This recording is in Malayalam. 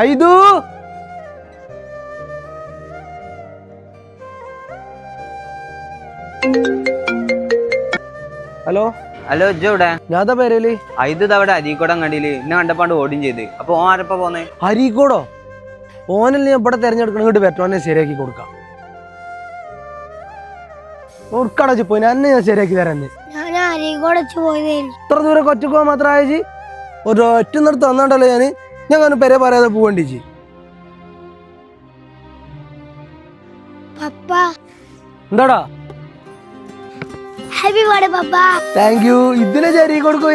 ഐതു ഹലോ ഹലോ ഇജ്ജെവിടെ? ഞാൻ പേരേല് ഇത് അവിടെ അരീക്കോടം കണ്ടില് എന്നെ കണ്ടപ്പാണ്ട് ഓടിയും ചെയ്ത്. അപ്പൊ ഓൻ ആരപ്പ പോന്നേ? അരീക്കോടോ? ഓനല്ലേ ഞാൻ ഇവിടെ തെരഞ്ഞെടുക്കണം, ഇങ്ങോട്ട് പറ്റോനെ ശരിയാക്കി കൊടുക്കാം. ഓർക്കടച്ച് പോയി എന്നെ ഞാൻ ശരിയാക്കി തരാന്ന്. ഇത്ര ദൂരം കൊച്ചു പോകാൻ മാത്രം ആയച്ചി ഒരു ഒറ്റ നിർത്ത് തന്നാണ്ടല്ലോ ഞാൻ പെരെ പറയാതെ പോവണ്ടിച്ച്. എന്താടാ? Happy birthday papa. Thank you. ഇതിനെ ശരി കൊടുക്കും.